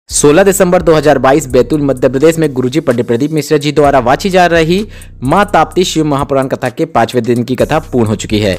16 दिसंबर 2022 बैतूल मध्य प्रदेश में गुरुजी पंडित प्रदीप मिश्रा जी द्वारा वाची जा रही मां ताप्ती शिव महापुराण कथा के 5वें दिन की कथा पूर्ण हो चुकी है।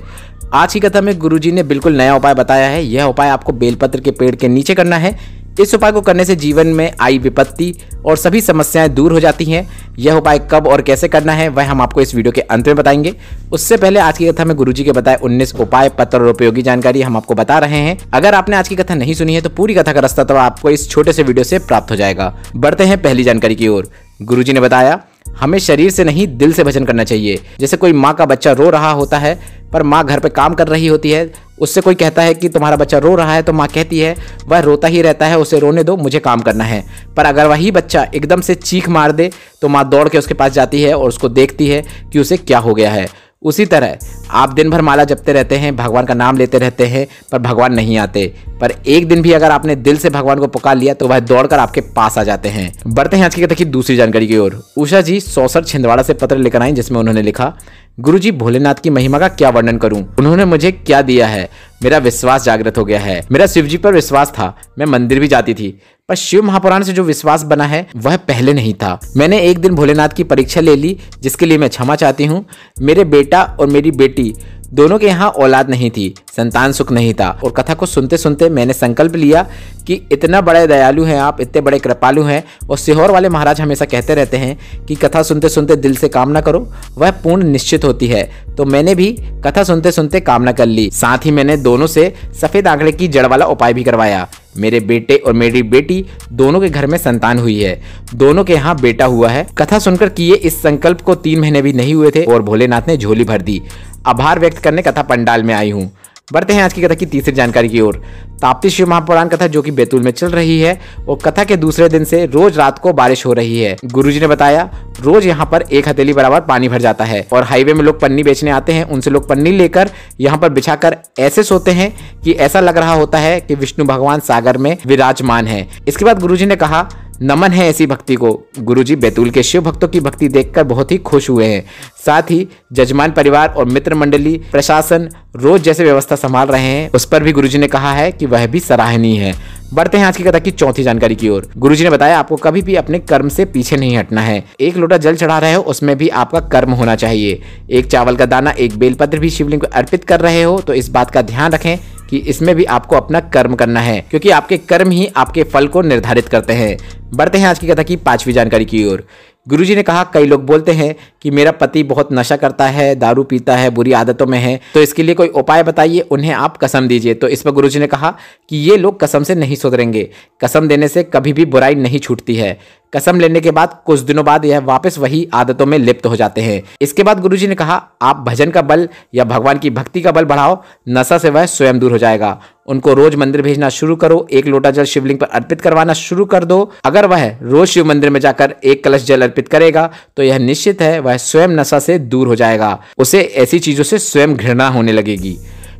आज की कथा में गुरुजी ने बिल्कुल नया उपाय बताया है। यह उपाय आपको बेलपत्र के पेड़ के नीचे करना है। इस उपाय को करने से जीवन में आई विपत्ति और सभी समस्याएं दूर हो जाती हैं। यह उपाय कब और कैसे करना है वह हम आपको इस वीडियो के अंत में बताएंगे। उससे पहले आज की कथा में गुरुजी के बताए 19 उपाय, पत्र और उपयोगी जानकारी हम आपको बता रहे हैं। अगर आपने आज की कथा नहीं सुनी है तो पूरी कथा का रास्ता तो आपको इस छोटे से वीडियो से प्राप्त हो जाएगा। बढ़ते हैं पहली जानकारी की ओर। गुरुजी ने बताया हमें शरीर से नहीं दिल से भजन करना चाहिए। जैसे कोई माँ का बच्चा रो रहा होता है पर माँ घर पे काम कर रही होती है, उससे कोई कहता है कि तुम्हारा बच्चा रो रहा है तो माँ कहती है वह रोता ही रहता है, उसे रोने दो, मुझे काम करना है। पर अगर वही बच्चा एकदम से चीख मार दे तो माँ दौड़ के उसके पास जाती है और उसको देखती है कि उसे क्या हो गया है। उसी तरह आप दिन भर माला जपते रहते हैं, भगवान का नाम लेते रहते हैं पर भगवान नहीं आते। पर एक दिन भी अगर आपने दिल से भगवान को पुकार लिया तो वह दौड़कर आपके पास आ जाते हैं। बढ़ते हैं आज की कथा की दूसरी जानकारी की ओर। उषा जी सौसर छिंदवाड़ा से पत्र लेकर आई जिसमें उन्होंने लिखा, गुरुजी भोलेनाथ की महिमा का क्या वर्णन करूं, उन्होंने मुझे क्या दिया है। मेरा विश्वास जागृत हो गया है। मेरा शिव जी पर विश्वास था, मैं मंदिर भी जाती थी, पर शिव महापुराण से जो विश्वास बना है वह पहले नहीं था। मैंने एक दिन भोलेनाथ की परीक्षा ले ली जिसके लिए मैं क्षमा चाहती हूँ। मेरे बेटा और मेरी बेटी दोनों के यहाँ औलाद नहीं थी, संतान सुख नहीं था और कथा को सुनते सुनते मैंने संकल्प लिया कि इतना बड़े दयालु हैं आप, इतने बड़े कृपालु हैं। और सीहोर वाले महाराज हमेशा कहते रहते हैं कि कथा सुनते सुनते दिल से कामना करो, वह पूर्ण निश्चित होती है। तो मैंने भी कथा सुनते सुनते कामना कर ली। साथ ही मैंने दोनों से सफेद आंकड़े की जड़ वाला उपाय भी करवाया। मेरे बेटे और मेरी बेटी दोनों के घर में संतान हुई है, दोनों के यहाँ बेटा हुआ है। कथा सुनकर किए इस संकल्प को 3 महीने भी नहीं हुए थे और भोलेनाथ ने झोली भर दी। आभार व्यक्त करने कथा पंडाल में आई हूँ। बढ़ते हैं आज की कथा की तीसरी जानकारी की ओर। ताप्ती शिव महापुराण कथा जो कि बैतूल में चल रही है और कथा के दूसरे दिन से रोज रात को बारिश हो रही है। गुरुजी ने बताया रोज यहाँ पर 1 हथेली बराबर पानी भर जाता है और हाईवे में लोग पन्नी बेचने आते हैं, उनसे लोग पन्नी लेकर यहाँ पर बिछाकर ऐसे सोते हैं कि ऐसा लग रहा होता है कि विष्णु भगवान सागर में विराजमान है। इसके बाद गुरुजी ने कहा नमन है ऐसी भक्ति को। गुरुजी बैतूल के शिव भक्तों की भक्ति देखकर बहुत ही खुश हुए हैं। साथ ही जजमान परिवार और मित्र मंडली, प्रशासन रोज जैसे व्यवस्था संभाल रहे हैं उस पर भी गुरुजी ने कहा है कि वह भी सराहनीय है। बढ़ते हैं आज की कथा की चौथी जानकारी की ओर। गुरुजी ने बताया आपको कभी भी अपने कर्म से पीछे नहीं हटना है। 1 लोटा जल चढ़ा रहे हो उसमें भी आपका कर्म होना चाहिए। 1 चावल का दाना, 1 बेलपत्र भी शिवलिंग को अर्पित कर रहे हो तो इस बात का ध्यान रखें कि इसमें भी आपको अपना कर्म करना है, क्योंकि आपके कर्म ही आपके फल को निर्धारित करते हैं। बढ़ते हैं आज की कथा की 5वीं जानकारी की ओर। गुरुजी ने कहा कई लोग बोलते हैं कि मेरा पति बहुत नशा करता है, दारू पीता है, बुरी आदतों में है, तो इसके लिए कोई उपाय बताइए, उन्हें आप कसम दीजिए। तो इस पर गुरुजी ने कहा कि ये लोग कसम से नहीं सुधरेंगे। कसम देने से कभी भी बुराई नहीं छूटती है। कसम लेने के बाद कुछ दिनों बाद यह वापस वही आदतों में लिप्त हो जाते हैं। इसके बाद गुरुजी ने कहा आप भजन का बल या भगवान की भक्ति का बल बढ़ाओ, नशा से वह स्वयं दूर हो जाएगा। उनको रोज मंदिर भेजना शुरू करो, 1 लोटा जल शिवलिंग पर अर्पित करवाना शुरू कर दो। अगर वह रोज शिव मंदिर में जाकर 1 कलश जल अर्पित करेगा तो यह निश्चित है वह स्वयं नशा से दूर हो जाएगा। उसे ऐसी चीजों से स्वयं घृणा होने लगेगी।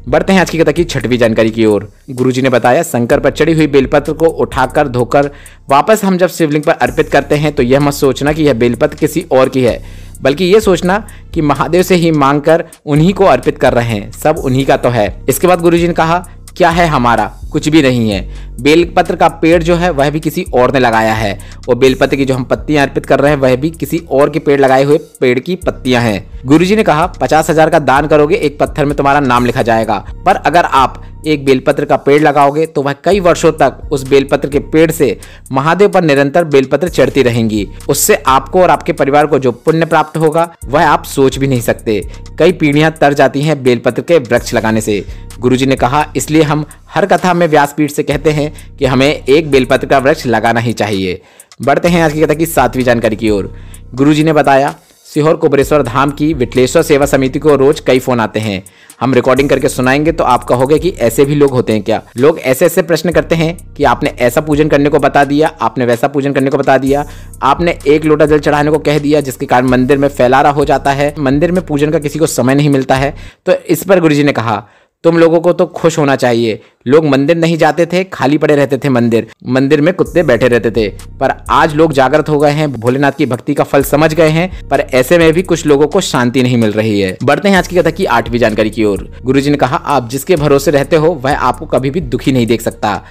बढ़ते हैं आज की कथा की 6वीं जानकारी की ओर। गुरुजी ने बताया शंकर पर चढ़ी हुई बेलपत्र को उठाकर धोकर वापस हम जब शिवलिंग पर अर्पित करते हैं तो यह मत सोचना कि यह बेलपत्र किसी और की है, बल्कि यह सोचना कि महादेव से ही मांगकर उन्हीं को अर्पित कर रहे हैं, सब उन्हीं का तो है। इसके बाद गुरुजी ने कहा क्या है हमारा, कुछ भी नहीं है। बेलपत्र का पेड़ जो है वह भी किसी और ने लगाया है और बेलपत्र की जो हम पत्तियां अर्पित कर रहे हैं वह भी किसी और के पेड़ लगाए हुए पेड़ की पत्तियां हैं। गुरुजी ने कहा 50,000 का दान करोगे 1 पत्थर में तुम्हारा नाम लिखा जाएगा, पर अगर आप 1 बेलपत्र का पेड़ लगाओगे तो वह कई वर्षों तक उस बेलपत्र के पेड़ से महादेव पर निरंतर बेलपत्र चढ़ती रहेंगी। उससे आपको और आपके परिवार को जो पुण्य प्राप्त होगा वह आप सोच भी नहीं सकते। कई पीढ़ियां तर जाती हैं बेलपत्र के वृक्ष लगाने से। गुरुजी ने कहा इसलिए हम हर कथा में व्यासपीठ से कहते हैं कि हमें 1 बेलपत्र का वृक्ष लगाना ही चाहिए। बढ़ते हैं आज की कथा की 7वीं जानकारी की ओर। गुरुजी ने बताया सीहोर कुबरेश्वर धाम की विटलेश्वर सेवा समिति को रोज कई फोन आते हैं। हम रिकॉर्डिंग करके सुनाएंगे तो आप कहोगे कि ऐसे भी लोग होते हैं क्या। लोग ऐसे ऐसे प्रश्न करते हैं कि आपने ऐसा पूजन करने को बता दिया, आपने वैसा पूजन करने को बता दिया, आपने 1 लोटा जल चढ़ाने को कह दिया जिसके कारण मंदिर में फैलारा हो जाता है, मंदिर में पूजन का किसी को समय नहीं मिलता है। तो इस पर गुरुजी ने कहा तुम लोगों को तो खुश होना चाहिए। लोग मंदिर नहीं जाते थे, खाली पड़े रहते थे, मंदिर में कुत्ते बैठे रहते थे, पर आज लोग जागृत हो गए हैं, भोलेनाथ की भक्ति का फल समझ गए हैं, पर ऐसे में भी कुछ लोगों को शांति नहीं मिल रही है। बढ़ते हैं आज की कथा की 8वीं जानकारी की ओर। गुरुजी ने कहा आप जिसके भरोसे रहते हो वह आपको कभी भी दुखी नहीं देख सकता।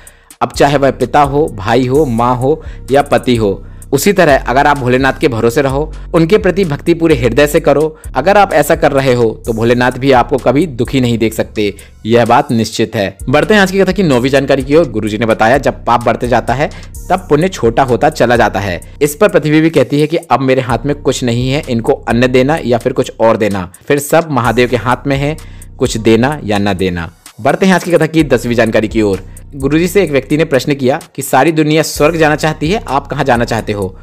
अब चाहे वह पिता हो, भाई हो, माँ हो या पति हो। उसी तरह अगर आप भोलेनाथ के भरोसे रहो, उनके प्रति भक्ति पूरे हृदय से करो, अगर आप ऐसा कर रहे हो तो भोलेनाथ भी आपको कभी दुखी नहीं देख सकते, यह बात निश्चित है। बढ़ते हैं आज की कथा की 9वीं जानकारी की ओर। गुरुजी ने बताया, जब पाप बढ़ते जाता है तब पुण्य छोटा होता चला जाता है। इस पर पृथ्वी भी कहती है कि अब मेरे हाथ में कुछ नहीं है, इनको अन्न देना या फिर कुछ और देना, फिर सब महादेव के हाथ में है, कुछ देना या न देना। बढ़ते हैं आज की कथा की 10वीं जानकारी की ओर। गुरुजी से एक व्यक्ति ने प्रश्न किया कि सारी दुनिया स्वर्ग जाना चाहती है, आप कहाँ जाना चाहते हो?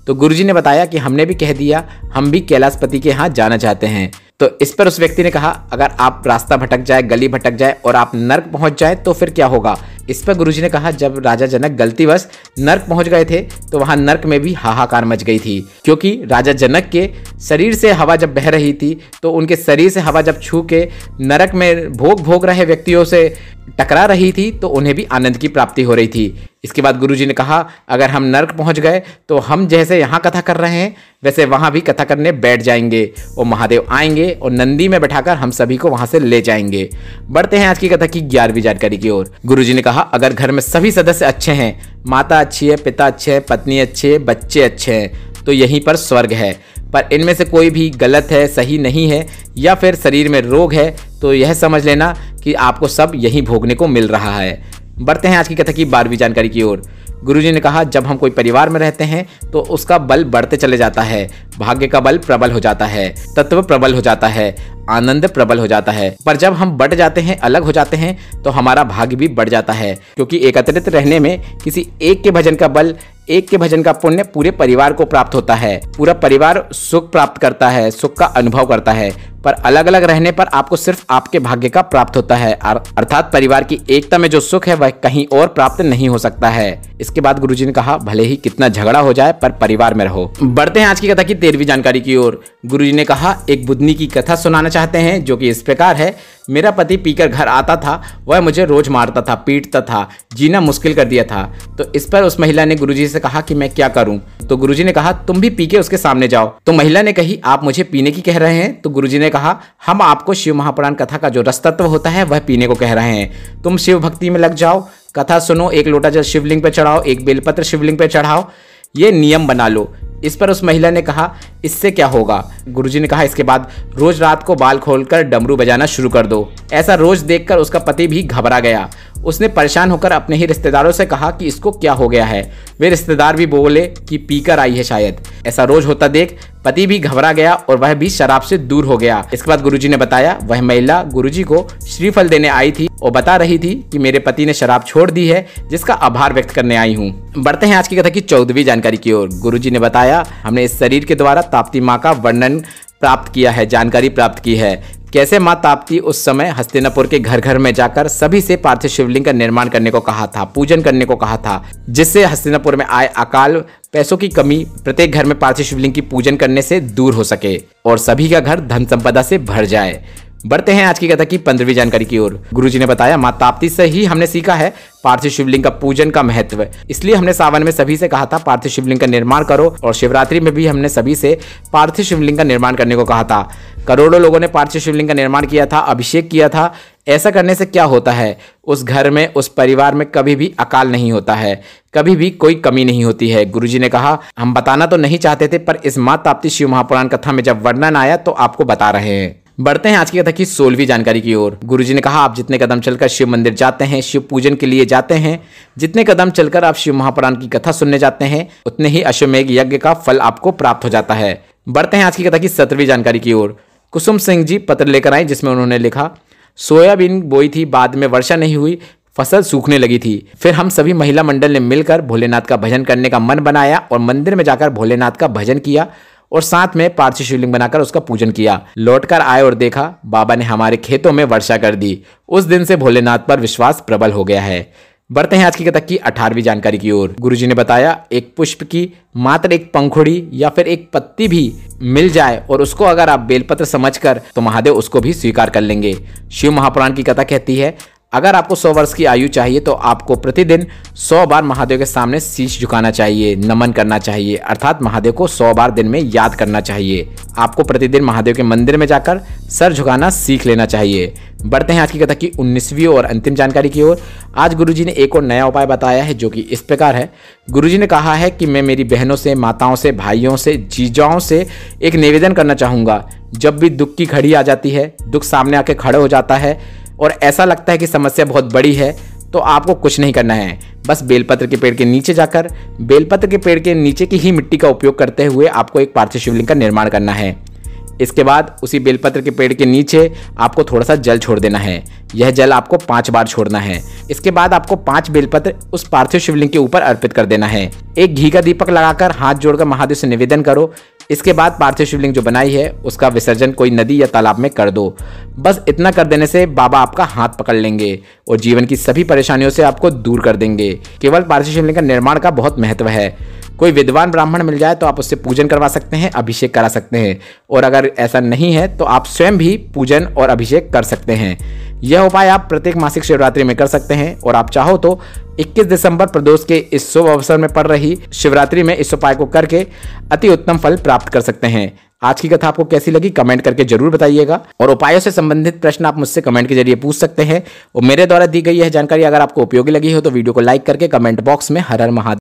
तो गुरुजी ने बताया कि हमने भी कह दिया, हम भी कैलाशपति के यहाँ जाना चाहते हैं। तो इस पर उस व्यक्ति ने कहा, अगर आप रास्ता भटक जाए, गली भटक जाए और आप नर्क पहुंच जाए तो फिर क्या होगा? इस पर गुरुजी ने कहा, जब राजा जनक गलतीवश नर्क पहुंच गए थे तो वहां नर्क में भी हाहाकार मच गई थी, क्योंकि राजा जनक के शरीर से हवा जब बह रही थी तो उनके शरीर से हवा जब छू के नरक में भोग रहे व्यक्तियों से टकरा रही थी तो उन्हें भी आनंद की प्राप्ति हो रही थी। इसके बाद गुरुजी ने कहा, अगर हम नर्क पहुंच गए तो हम जैसे यहाँ कथा कर रहे हैं वैसे वहां भी कथा करने बैठ जाएंगे और महादेव आएंगे और नंदी में बैठाकर हम सभी को वहां से ले जाएंगे। बढ़ते हैं आज की कथा की 11वीं जानकारी की ओर। गुरुजी ने कहा, अगर घर में सभी सदस्य अच्छे हैं, माता अच्छी है, पिता अच्छे हैं, पत्नी अच्छी है, बच्चे अच्छे हैं, तो यहीं पर स्वर्ग है। पर इनमें से कोई भी गलत है, सही नहीं है या फिर शरीर में रोग है तो यह समझ लेना कि आपको सब यहीं भोगने को मिल रहा है। बढ़ते हैं आज की कथा की 12वीं जानकारी की ओर। गुरुजी ने कहा, जब हम कोई परिवार में रहते हैं तो उसका बल बढ़ते चले जाता है, भाग्य का बल प्रबल हो जाता है, तत्व प्रबल हो जाता है, आनंद प्रबल हो जाता है। पर जब हम बढ़ जाते हैं, अलग हो जाते हैं तो हमारा भाग्य भी बढ़ जाता है, क्योंकि एकत्रित रहने में किसी एक के भजन का बल, एक के भजन का पुण्य पूरे परिवार को प्राप्त होता है। पूरा परिवार सुख प्राप्त करता है, सुख का अनुभव करता है। पर अलग अलग रहने पर आपको सिर्फ आपके भाग्य का प्राप्त होता है, अर्थात परिवार की एकता में जो सुख है वह कहीं और प्राप्त नहीं हो सकता है। इसके बाद गुरुजी ने कहा, भले ही कितना झगड़ा हो जाए पर परिवार में रहो। बढ़ते हैं आज की कथा की 13वीं जानकारी की ओर। गुरुजी ने कहा, एक बुद्धनी की कथा सुनाना चाहते हैं जो कि इस प्रकार है। मेरा पति पीकर घर आता था, वह मुझे रोज मारता था, पीटता था, जीना मुश्किल कर दिया था। तो इस पर उस महिला ने गुरुजी से कहा कि मैं क्या करूं? तो गुरुजी ने कहा, तुम भी पी के उसके सामने जाओ। तो महिला ने कही, आप मुझे पीने की कह रहे हैं? तो गुरुजी ने कहा, हम आपको शिव महापुराण कथा का जो रस तत्व होता है वह पीने को कह रहे हैं। तुम शिव भक्ति में लग जाओ, कथा सुनो, एक लोटा जल शिवलिंग पे चढ़ाओ, एक बेलपत्र शिवलिंग पे चढ़ाओ, ये नियम बना लो। इस पर उस महिला ने कहा, इससे क्या होगा? गुरुजी ने कहा, इसके बाद रोज रात को बाल खोलकर डमरू बजाना शुरू कर दो। ऐसा रोज देखकर उसका पति भी घबरा गया। उसने परेशान होकर अपने ही रिश्तेदारों से कहा कि इसको क्या हो गया है। वे रिश्तेदार भी बोले कि पीकर आई है शायद। ऐसा रोज होता देख पति भी घबरा गया और वह भी शराब से दूर हो गया। इसके बाद गुरुजी ने बताया, वह महिला गुरुजी को श्रीफल देने आई थी और बता रही थी कि मेरे पति ने शराब छोड़ दी है, जिसका आभार व्यक्त करने आई हूँ। बढ़ते हैं आज की कथा की 14वीं जानकारी की ओर। गुरुजी ने बताया, हमने इस शरीर के द्वारा ताप्ती माँ का वर्णन प्राप्त किया है, जानकारी प्राप्त की है। कैसे माँ ताप्ती उस समय हस्तिनापुर के घर घर में जाकर सभी से पार्थिव शिवलिंग का निर्माण करने को कहा था, पूजन करने को कहा था, जिससे हस्तिनापुर में आए अकाल, पैसों की कमी प्रत्येक घर में पार्थिव शिवलिंग की पूजन करने से दूर हो सके और सभी का घर धन संपदा से भर जाए। बढ़ते हैं आज की कथा की 15वीं जानकारी की ओर। गुरुजी ने बताया, माँ ताप्ती से ही हमने सीखा है पार्थिव शिवलिंग का पूजन का महत्व। इसलिए हमने सावन में सभी से कहा था पार्थिव शिवलिंग का निर्माण करो, और शिवरात्रि में भी हमने सभी से पार्थिव शिवलिंग का निर्माण करने को कहा था। करोड़ों लोगों ने पार्थिव शिवलिंग का निर्माण किया था, अभिषेक किया था। ऐसा करने से क्या होता है? उस घर में, उस परिवार में कभी भी अकाल नहीं होता है, कभी भी कोई कमी नहीं होती है। गुरुजी ने कहा, हम बताना तो नहीं चाहते थे, पर इस माँ ताप्ती शिव महापुराण कथा में जब वर्णन आया तो आपको बता रहे हैं। बढ़ते हैं आज की कथा की 16वीं जानकारी की ओर। गुरुजी ने कहा, आप जितने कदम चलकर शिव मंदिर जाते हैं, शिव पूजन के लिए जाते हैं, जितने कदम चलकर आप शिव महापुराण की कथा सुनने जाते हैं, उतने ही अश्वमेघ यज्ञ का फल आपको प्राप्त हो जाता है। बढ़ते हैं आज की कथा की 17वीं जानकारी की ओर। कुसुम सिंह जी पत्र लेकर आए, जिसमें उन्होंने लिखा, सोयाबीन बोई थी, बाद में वर्षा नहीं हुई, फसल सूखने लगी थी। फिर हम सभी महिला मंडल ने मिलकर भोलेनाथ का भजन करने का मन बनाया और मंदिर में जाकर भोलेनाथ का भजन किया और साथ में पार्थिव शिवलिंग बनाकर उसका पूजन किया। लौटकर आए और देखा बाबा ने हमारे खेतों में वर्षा कर दी। उस दिन से भोलेनाथ पर विश्वास प्रबल हो गया है। बढ़ते हैं आज की कथा की 18वीं जानकारी की ओर। गुरुजी ने बताया, एक पुष्प की मात्र एक पंखुड़ी या फिर एक पत्ती भी मिल जाए और उसको अगर आप बेलपत्र समझकर, तो महादेव उसको भी स्वीकार कर लेंगे। शिव महापुराण की कथा कहती है, अगर आपको 100 वर्ष की आयु चाहिए तो आपको प्रतिदिन 100 बार महादेव के सामने शीश झुकाना चाहिए, नमन करना चाहिए, अर्थात महादेव को 100 बार दिन में याद करना चाहिए। आपको प्रतिदिन महादेव के मंदिर में जाकर सर झुकाना सीख लेना चाहिए। बढ़ते हैं आज की कथा की 19वीं और अंतिम जानकारी की ओर। आज गुरुजी ने एक और नया उपाय बताया है जो कि इस प्रकार है। गुरुजी ने कहा है कि मैं मेरी बहनों से, माताओं से, भाइयों से, जीजाओं से एक निवेदन करना चाहूँगा। जब भी दुख की घड़ी आ जाती है, दुख सामने आके खड़े हो जाता है और ऐसा लगता है कि समस्या बहुत बड़ी है, तो आपको कुछ नहीं करना है। बस बेलपत्र के पेड़ के नीचे जाकर बेलपत्र के पेड़ के नीचे की ही मिट्टी का उपयोग करते हुए आपको एक पार्थिव शिवलिंग का निर्माण करना है। इसके बाद उसी बेलपत्र के पेड़ के नीचे आपको थोड़ा सा जल छोड़ देना है। यह जल आपको 5 बार छोड़ना है। इसके बाद आपको 5 बेलपत्र उस पार्थिव शिवलिंग के ऊपर अर्पित कर देना है। एक घी का दीपक लगाकर हाथ जोड़कर महादेव से निवेदन करो। इसके बाद पार्थिव शिवलिंग जो बनाई है उसका विसर्जन कोई नदी या तालाब में कर दो। बस इतना कर देने से बाबा आपका हाथ पकड़ लेंगे और जीवन की सभी परेशानियों से आपको दूर कर देंगे। केवल पार्थिव शिवलिंग का निर्माण का बहुत महत्व है। कोई विद्वान ब्राह्मण मिल जाए तो आप उससे पूजन करवा सकते हैं, अभिषेक करा सकते हैं, और अगर ऐसा नहीं है तो आप स्वयं भी पूजन और अभिषेक कर सकते हैं। यह उपाय आप प्रत्येक मासिक शिवरात्रि में कर सकते हैं और आप चाहो तो 21 दिसंबर प्रदोष के इस शुभ अवसर में पड़ रही शिवरात्रि में इस उपाय को करके अति उत्तम फल प्राप्त कर सकते हैं। आज की कथा आपको कैसी लगी कमेंट करके जरूर बताइएगा, और उपायों से संबंधित प्रश्न आप मुझसे कमेंट के जरिए पूछ सकते हैं। और मेरे द्वारा दी गई यह जानकारी अगर आपको उपयोगी लगी हो तो वीडियो को लाइक करके कमेंट बॉक्स में हर हर महादेव